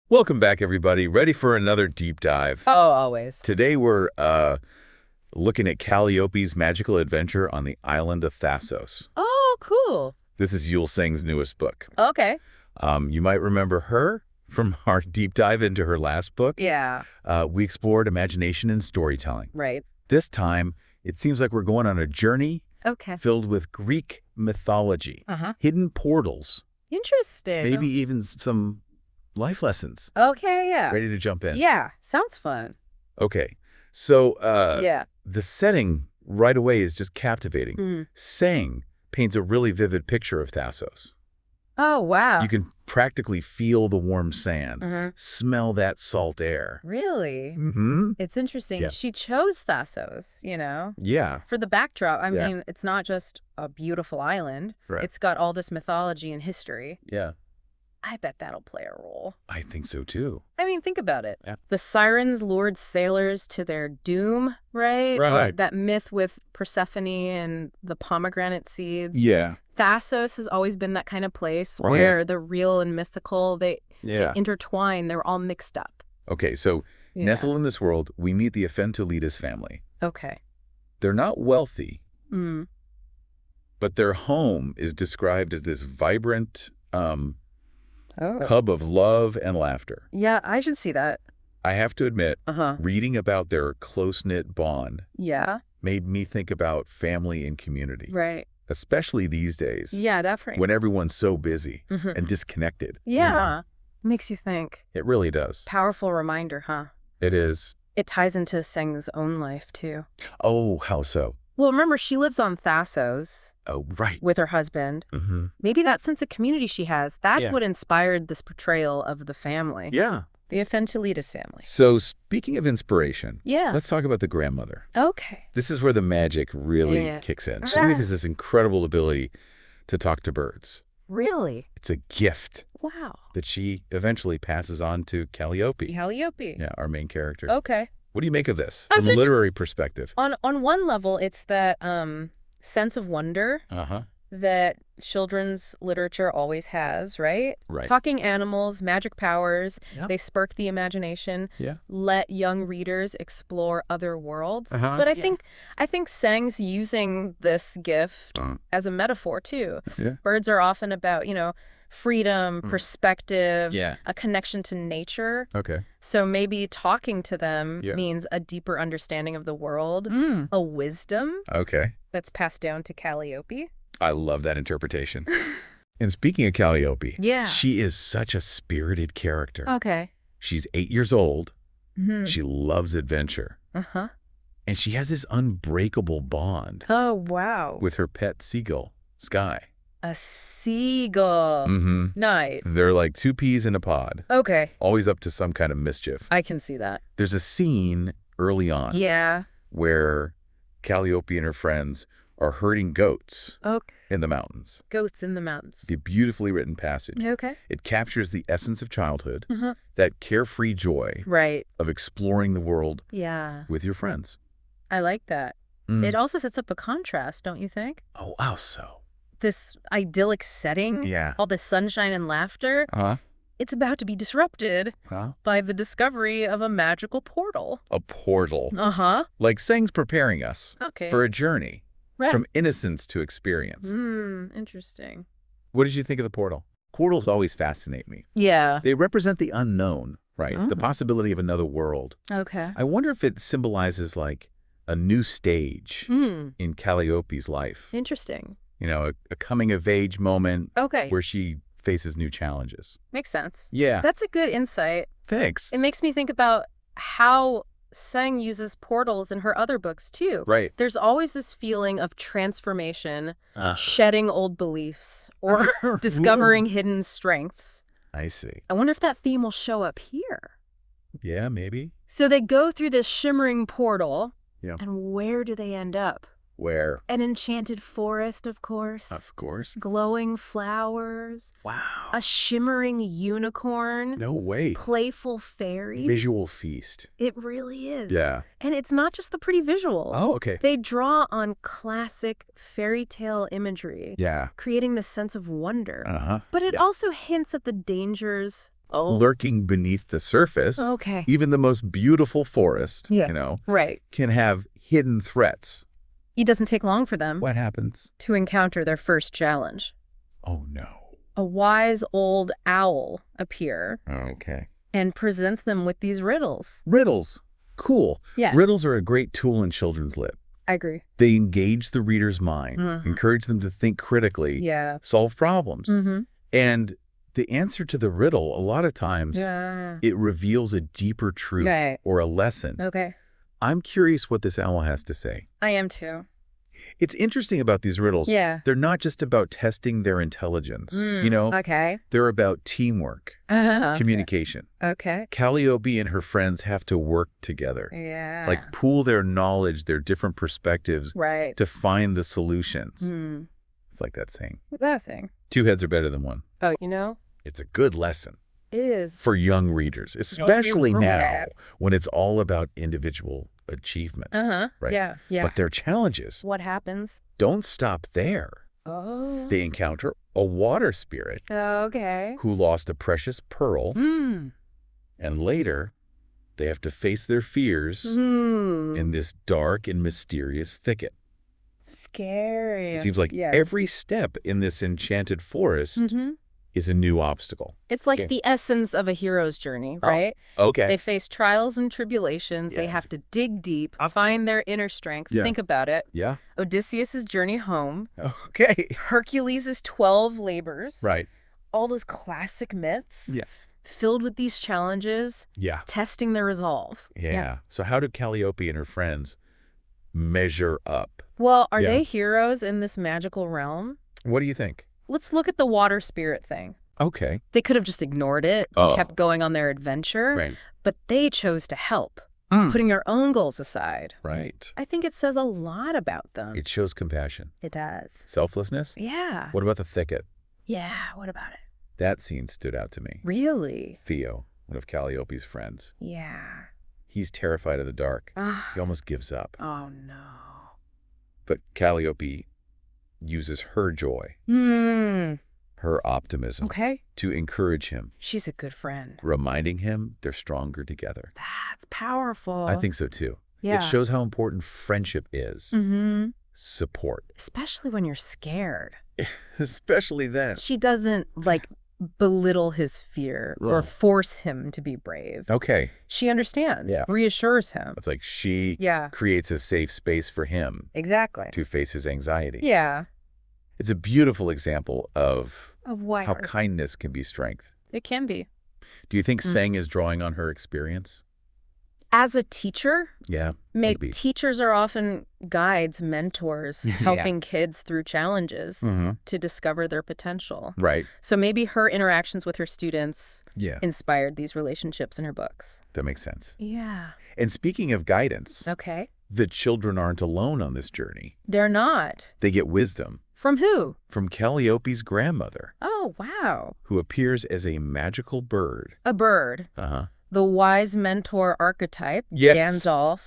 Welcome back, everybody. Ready for another deep dive. Oh, always. Today we're looking at Kaliopi's magical adventure on the island of Thassos. Oh, cool. This is Jule Seng's newest book. Okay. You might remember her from our deep dive into her last book. Yeah. We explored imagination and storytelling. Right. This time, it seems like we're going on a journey filled with Greek mythology, hidden portals, Interesting. maybe even some life lessons. Okay, yeah. Ready to jump in? Yeah, sounds fun. Okay. So Yeah. the setting right away is just captivating. Seng paints a really vivid picture of Thassos. Oh, wow. You can practically feel the warm sand, smell that salt air. Really? It's interesting. Yeah. She chose Thassos, Yeah. for the backdrop. I Yeah. mean, it's not just a beautiful island. Right. It's got all this mythology and history. Yeah. I bet that'll play a role. I think so, too. I mean, think about it. Yeah. The sirens lured sailors to their doom, right? Right. That myth with Persephone and the pomegranate seeds. Yeah. Thassos has always been that kind of place Right. where the real and mythical, they intertwine. They're all mixed up. Okay, so Yeah. nestled in this world, we meet the Aphentulides family. Okay. They're not wealthy, Mm. but their home is described as this vibrant Oh. hub of love and laughter. Yeah, I should see that. I have to admit, Uh-huh. reading about their close-knit bond Yeah. made me think about family and community, Right. especially these days Yeah, definitely. when everyone's so busy Mhm. and disconnected. Yeah. Makes you think. It really does. Powerful reminder, huh? It is. It ties into Seng's own life, too. Oh, how so? Well, remember, she lives on Thassos Oh, right. with her husband. Maybe that sense of community she has, that's Yeah. what inspired this portrayal of the family. Yeah. The Aphentulides family. So speaking of inspiration, Yeah. let's talk about the grandmother. Okay. This is where the magic really Yeah. kicks in. She has this incredible ability to talk to birds. Really? It's a gift Wow. that she eventually passes on to Kaliopi. Kaliopi. Yeah, our main character. Okay. What do you make of this I from a think- literary perspective? On one level, it's that sense of wonder Uh-huh. that children's literature always has, right? Right. Talking animals, magic powers, Yep. they spark the imagination, Yeah. let young readers explore other worlds. Uh-huh. But I Yeah. think Seng's using this gift as a metaphor too. Yeah. Birds are often about, freedom, perspective, Yeah. a connection to nature. Okay. So maybe talking to them Yeah. means a deeper understanding of the world, a wisdom Okay. that's passed down to Kaliopi. I love that interpretation. And speaking of Kaliopi, Yeah. she is such a spirited character. Okay. She's 8 years old. Mhm. She loves adventure. Uh-huh. And she has this unbreakable bond Oh, wow. with her pet seagull, Sky. A seagull. Nice. They're like two peas in a pod, Okay. always up to some kind of mischief. I can see that. There's a scene early on Yeah. where Kaliopi and her friends are herding goats Okay. in the mountains. Goats in the mountains. The beautifully written passage. Okay. It captures the essence of childhood, Uh-huh. that carefree joy Right. of exploring the world Yeah. with your friends. I like that. Mm. It also sets up a contrast, don't you think? Oh, how so? This idyllic setting, Yeah. all the sunshine and laughter, Uh-huh. it's about to be disrupted Huh? by the discovery of a magical portal. A portal. Uh-huh. Like Seng's preparing us Okay. for a journey Right. from innocence to experience. Interesting. What did you think of the portal? Portals always fascinate me. Yeah. They represent the unknown, right? The Oh. possibility of another world. Okay. I wonder if it symbolizes like a new stage in Kaliopi's life. Interesting. A coming-of-age moment Okay. where she faces new challenges. Makes sense. Yeah, That's a good insight. thanks. It makes me think about how Seng uses portals in her other books, too. Right. There's always this feeling of transformation, shedding old beliefs, or discovering hidden strengths. I see. I wonder if that theme will show up here. Yeah, maybe. So they go through this shimmering portal, Yeah. and where do they end up? Where? An enchanted forest, of course. Of course. Glowing flowers. Wow. A shimmering unicorn. No way. Playful fairies. Visual feast. It really is. Yeah. And it's not just the pretty visual. Oh, okay. They draw on classic fairy tale imagery, Yeah. creating this sense of wonder. Uh-huh. But it Yeah. also hints at the dangers lurking beneath the surface. Okay. Even the most beautiful forest, Right. can have hidden threats. It doesn't take long for them What happens? to encounter their first challenge. Oh, no. A wise old owl appear Okay. and presents them with these riddles. Riddles. Cool. Yeah. Riddles are a great tool in children's lit. I agree. They engage the reader's mind, encourage them to think critically, solve problems. And the answer to the riddle, a lot of times, it reveals a deeper truth or a lesson. Okay. I'm curious what this owl has to say. I am too. It's interesting about these riddles. Yeah. They're not just about testing their intelligence. Okay. They're about teamwork, communication. Okay. Kaliopi and her friends have to work together. Yeah. Like pool their knowledge, their different perspectives to find the solutions. It's like that saying. What's that saying? 2 heads are better than 1. Oh, It's a good lesson. It is. For young readers, especially now when it's all about individual achievement. Right? Yeah. But their challenges What happens? don't stop there. Oh. They encounter a water spirit Okay. who lost a precious pearl, and later they have to face their fears in this dark and mysterious thicket. Scary. It seems like every step in this enchanted forest is a new obstacle. It's like the essence of a hero's journey, right? Okay. They face trials and tribulations. They have to dig deep, find their inner strength. Think about it. Yeah. Odysseus' journey home. Okay. Hercules' 12 labors. Right. All those classic myths. Yeah. Filled with these challenges. Yeah. Testing their resolve. Yeah. So how do Kaliopi and her friends measure up? Well, are they heroes in this magical realm? What do you think? Let's look at the water spirit thing. Okay. They could have just ignored it, kept going on their adventure, Right. but they chose to help, putting their own goals aside. Right. I think it says a lot about them. It shows compassion. It does. Selflessness? Yeah. What about the thicket? Yeah, what about it? That scene stood out to me. Really? Theo, one of Calliope's friends. Yeah. He's terrified of the dark. He almost gives up. Oh, no. But Calliope uses her joy, her optimism, to encourage him. She's a good friend. Reminding him they're stronger together. That's powerful. I think so, too. Yeah. It shows how important friendship is. Support. Especially when you're scared. Especially then. She doesn't, belittle his fear or force him to be brave. Okay. She understands, reassures him. It's like she creates a safe space for him. Exactly. To face his anxiety. Yeah. It's a beautiful example of what? How kindness can be strength. It can be. Do you think Seng is drawing on her experience? As a teacher, maybe. Teachers are often guides, mentors, helping kids through challenges to discover their potential. Right. So maybe her interactions with her students inspired these relationships in her books. That makes sense. Yeah. And speaking of guidance, the children aren't alone on this journey. They're not. They get wisdom. From who? From Calliope's grandmother. Oh, wow. Who appears as a magical bird. A bird. The wise mentor archetype, Gandalf,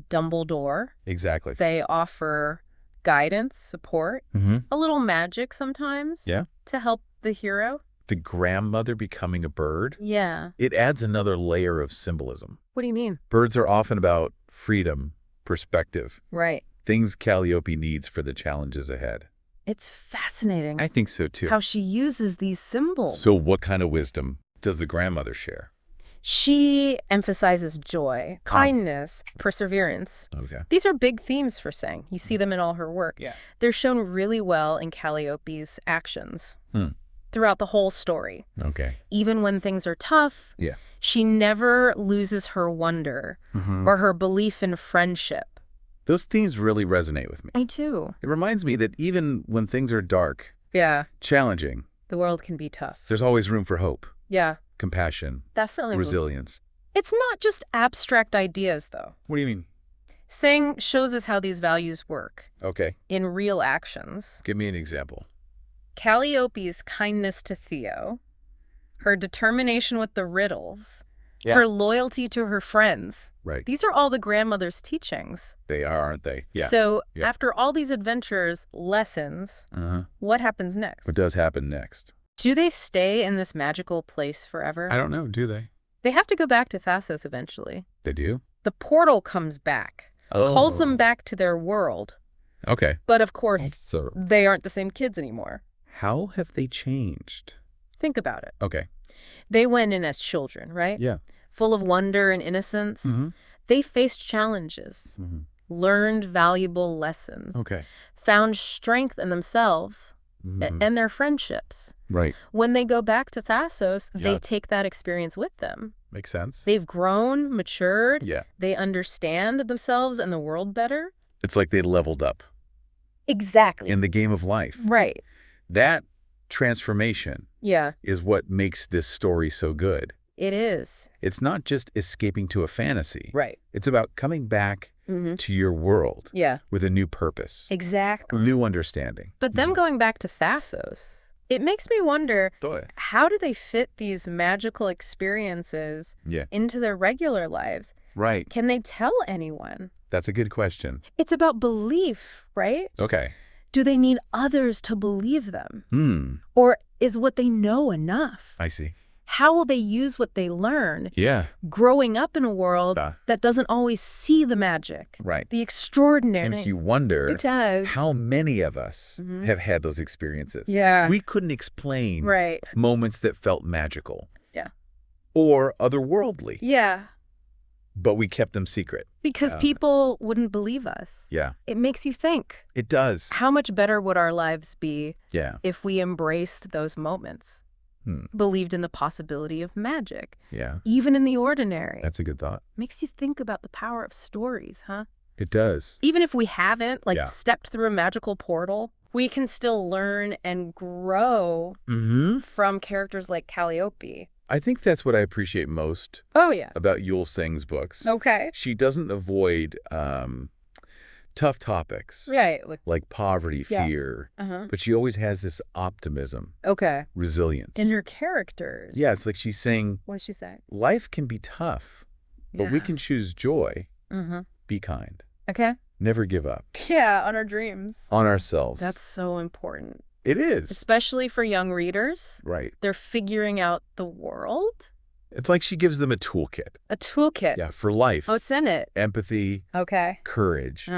Dumbledore. Exactly. They offer guidance, support, a little magic sometimes to help the hero. The grandmother becoming a bird? Yeah. It adds another layer of symbolism. What do you mean? Birds are often about freedom, perspective. Right. Things Calliope needs for the challenges ahead. It's fascinating. I think so, too. How she uses these symbols. So what kind of wisdom does the grandmother share? She emphasizes joy, kindness, perseverance. Okay. These are big themes for Seng. You see them in all her work. Yeah. They're shown really well in Calliope's actions throughout the whole story. Okay. Even when things are tough, she never loses her wonder or her belief in friendship. Those themes really resonate with me. I too. It reminds me that even when things are dark, challenging, the world can be tough. There's always room for hope. Yeah. Compassion. Definitely. Resilience. It's not just abstract ideas, though. What do you mean? Seng shows us how these values work. Okay. In real actions. Give me an example. Calliope's kindness to Theo, her determination with the riddles, her loyalty to her friends. Right. These are all the grandmother's teachings. They are, aren't they? Yeah. So after all these adventures, lessons, what happens next? What does happen next? Do they stay in this magical place forever? I don't know, do they? They have to go back to Thassos eventually. They do? The portal comes back, calls them back to their world. Okay. But of course, they aren't the same kids anymore. How have they changed? Think about it. Okay. They went in as children, right? Yeah. Full of wonder and innocence. They faced challenges, learned valuable lessons, found strength in themselves and their friendships. Right. When they go back to Thassos, they take that experience with them. Makes sense. They've grown, matured. Yeah. They understand themselves and the world better. It's like they leveled up. Exactly. In the game of life. Right. That transformation is what makes this story so good. It is. It's not just escaping to a fantasy. Right. It's about coming back to your world with a new purpose. Exactly. New understanding. But them going back to Thassos, it makes me wonder, how do they fit these magical experiences into their regular lives? Right. Can they tell anyone? That's a good question. It's about belief, right? Okay. Do they need others to believe them? Or is what they know enough? I see. How will they use what they learn growing up in a world that doesn't always see the magic, the extraordinary? And you wonder how many of us have had those experiences. Yeah. We couldn't explain moments that felt magical or otherworldly. Yeah. But we kept them secret. Because people wouldn't believe us. Yeah. It makes you think. It does. How much better would our lives be if we embraced those moments? Believed in the possibility of magic. Yeah. Even in the ordinary. That's a good thought. Makes you think about the power of stories, huh? It does. Even if we haven't, stepped through a magical portal, we can still learn and grow from characters like Kaliopi. I think that's what I appreciate most about Jule Seng's books. Okay. She doesn't avoid tough topics. Right. Like poverty, fear. But she always has this optimism. Okay. Resilience. In her characters. Yeah, it's like she's saying, what's she say? Life can be tough, but we can choose joy. Be kind. Okay. Never give up. Yeah, on our dreams. On ourselves. That's so important. It is. Especially for young readers. Right. They're figuring out the world. It's like she gives them a toolkit. A toolkit? Yeah, for life. Oh, it's in it. Empathy. Okay. Courage.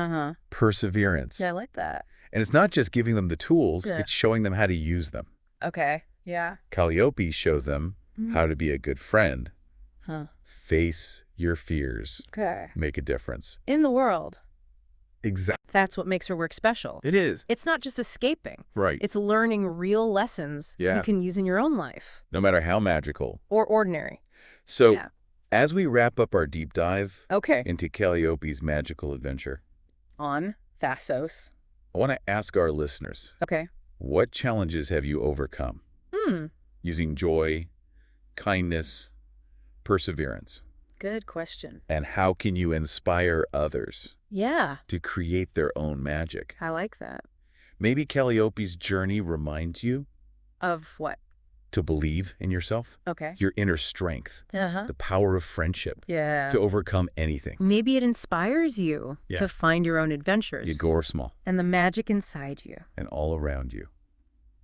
Perseverance. Yeah, I like that. And it's not just giving them the tools, it's showing them how to use them. Okay, yeah. Kaliopi shows them how to be a good friend. Face your fears. Okay. Make a difference. In the world. Exactly. That's what makes her work special. It is. It's not just escaping. Right. It's learning real lessons you can use in your own life. No matter how magical. Or ordinary. So, as we wrap up our deep dive into Kaliopi's magical adventure on Thassos, I want to ask our listeners, what challenges have you overcome using joy, kindness, perseverance? Good question. And how can you inspire others to create their own magic? I like that. Maybe Kaliopi's journey reminds you of what? To believe in yourself. Okay. Your inner strength. The power of friendship. Yeah. To overcome anything. Maybe it inspires you to find your own adventures. Big or small. And the magic inside you. And all around you.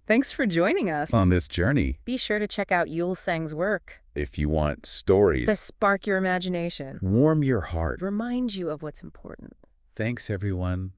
Thanks for joining us on this journey. Be sure to check out Jule Seng's work. If you want stories to spark your imagination, warm your heart, remind you of what's important. Thanks, everyone.